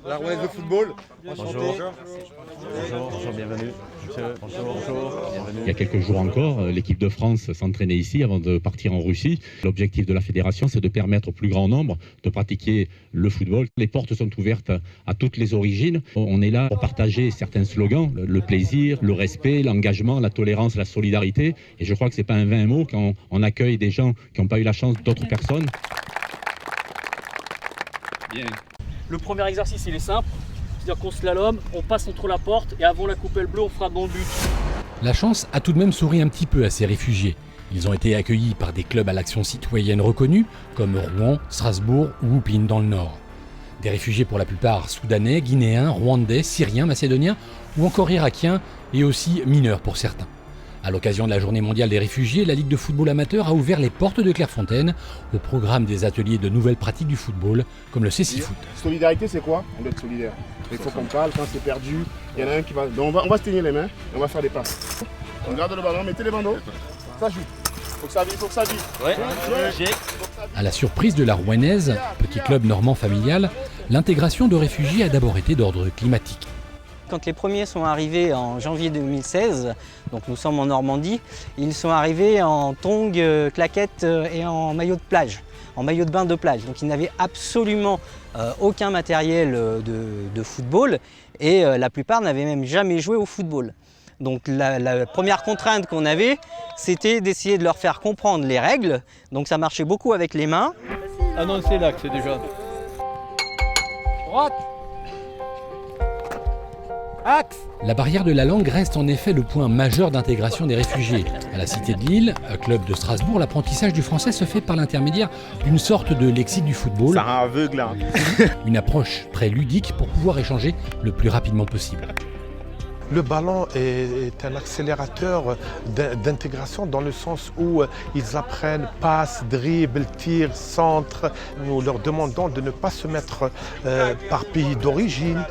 La Rouennaise de football. Bonjour, bienvenue. Bonjour, bienvenue. Il y a quelques jours encore, l'équipe de France s'entraînait ici avant de partir en Russie. L'objectif de la fédération, c'est de permettre au plus grand nombre de pratiquer le football. Les portes sont ouvertes à toutes les origines. On est là pour partager certains slogans, le plaisir, le respect, l'engagement, la tolérance, la solidarité. Et je crois que ce n'est pas un vain mot quand on accueille des gens qui n'ont pas eu la chance d'autres personnes. Bien. Le premier exercice, il est simple. C'est-à-dire qu'on slalom, on passe entre la porte et avant la coupelle bleue, on frappe dans le but. La chance a tout de même souri un petit peu à ces réfugiés. Ils ont été accueillis par des clubs à l'action citoyenne reconnus, comme Rouen, Strasbourg ou Oupine dans le Nord. Des réfugiés pour la plupart soudanais, guinéens, rwandais, syriens, macédoniens ou encore irakiens et aussi mineurs pour certains. À l'occasion de la Journée mondiale des réfugiés, la Ligue de football amateur a ouvert les portes de Clairefontaine au programme des ateliers de nouvelles pratiques du football, comme le Cécifoot. Solidarité, c'est quoi? On doit être solidaire. Il faut qu'on parle quand c'est perdu. Il y en a un qui va. Donc on va se tenir les mains et on va faire des passes. On garde le ballon, mettez les bandeaux. Ça joue. Faut que ça vive, Ouais. À la surprise de la Rouennaise, petit club normand familial, l'intégration de réfugiés a d'abord été d'ordre climatique. Quand les premiers sont arrivés en janvier 2016, donc nous sommes en Normandie, ils sont arrivés en tongs, claquettes et en maillot de plage, en maillot de bain de plage. Donc ils n'avaient absolument aucun matériel de football et la plupart n'avaient même jamais joué au football. Donc la première contrainte qu'on avait, c'était d'essayer de leur faire comprendre les règles. Donc ça marchait beaucoup avec les mains. Ah non, c'est là que c'est déjà. Droite. Axe. La barrière de la langue reste en effet le point majeur d'intégration des réfugiés. À la Cité de Lille, club de Strasbourg, l'apprentissage du français se fait par l'intermédiaire d'une sorte de lexique du football. Ça rend aveugle, hein. Une approche très ludique pour pouvoir échanger le plus rapidement possible. Le ballon est un accélérateur d'intégration dans le sens où ils apprennent passe, dribble, tir, centre. Nous leur demandons de ne pas se mettre par pays d'origine.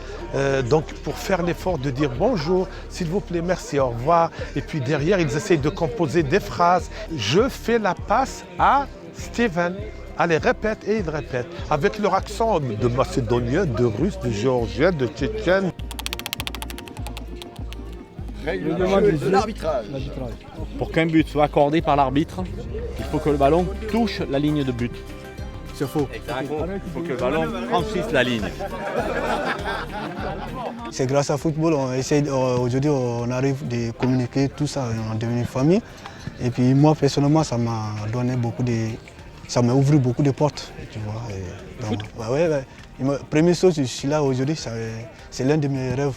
Donc pour faire l'effort de dire bonjour, s'il vous plaît, merci, au revoir. Et puis derrière, ils essayent de composer des phrases. Je fais la passe à Steven. Allez, répète et ils répètent. Avec leur accent de macédonien, de russe, de géorgien, de tchétchène. L'arbitrage. Pour qu'un but soit accordé par l'arbitre, il faut que le ballon touche la ligne de but. C'est faux. Exactement. Il faut que le ballon franchisse la ligne. C'est grâce au football, on essaie aujourd'hui, on arrive de communiquer tout ça, on est devenu famille. Et puis moi personnellement, ça m'a donné ça m'a ouvert beaucoup de portes, tu vois. Et donc, première chose, je suis là aujourd'hui, c'est l'un de mes rêves.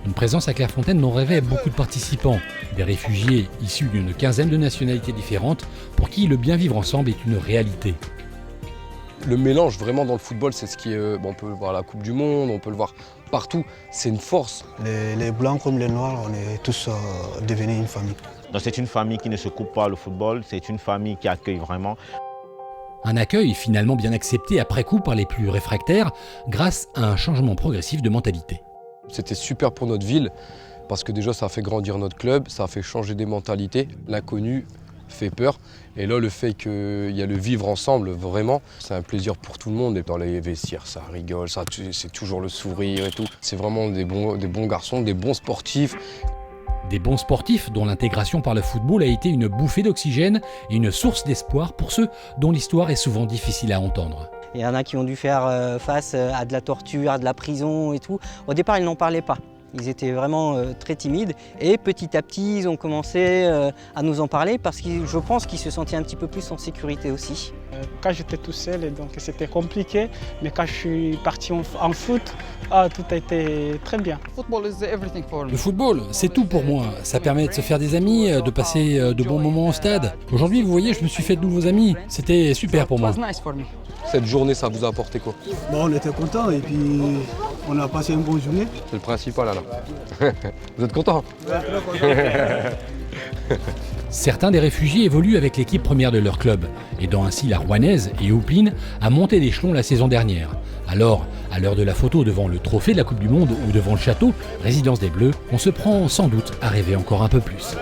Une présence à Clairefontaine dont rêvaient beaucoup de participants, des réfugiés issus d'une quinzaine de nationalités différentes pour qui le bien vivre ensemble est une réalité. Le mélange vraiment dans le football, c'est ce qui est. On peut le voir à la Coupe du Monde, on peut le voir partout, c'est une force. Les blancs comme les noirs, on est tous devenus une famille. Donc c'est une famille qui ne se coupe pas le football, c'est une famille qui accueille vraiment. Un accueil finalement bien accepté après coup par les plus réfractaires grâce à un changement progressif de mentalité. C'était super pour notre ville parce que déjà ça a fait grandir notre club, ça a fait changer des mentalités. L'inconnu fait peur et là le fait qu'il y a le vivre ensemble, vraiment, c'est un plaisir pour tout le monde. Et dans les vestiaires ça rigole, c'est toujours le sourire et tout. C'est vraiment des bons garçons, des bons sportifs. Des bons sportifs dont l'intégration par le football a été une bouffée d'oxygène et une source d'espoir pour ceux dont l'histoire est souvent difficile à entendre. Il y en a qui ont dû faire face à de la torture, à de la prison et tout. Au départ, ils n'en parlaient pas. Ils étaient vraiment très timides et petit à petit, ils ont commencé à nous en parler parce que je pense qu'ils se sentaient un petit peu plus en sécurité aussi. Quand j'étais tout seul, donc c'était compliqué, mais quand je suis parti en foot, tout a été très bien. Le football, c'est tout pour moi. Ça permet de se faire des amis, de passer de bons moments au stade. Aujourd'hui, vous voyez, je me suis fait de nouveaux amis. C'était super pour moi. Cette journée, ça vous a apporté quoi? Bon, on était contents et puis on a passé une bonne journée. C'est le principal alors. Vous êtes contents? Certains des réfugiés évoluent avec l'équipe première de leur club, aidant ainsi la Rouennaise et Oupine à monter d'échelon la saison dernière. Alors, à l'heure de la photo devant le trophée de la Coupe du Monde ou devant le château, résidence des Bleus, on se prend sans doute à rêver encore un peu plus.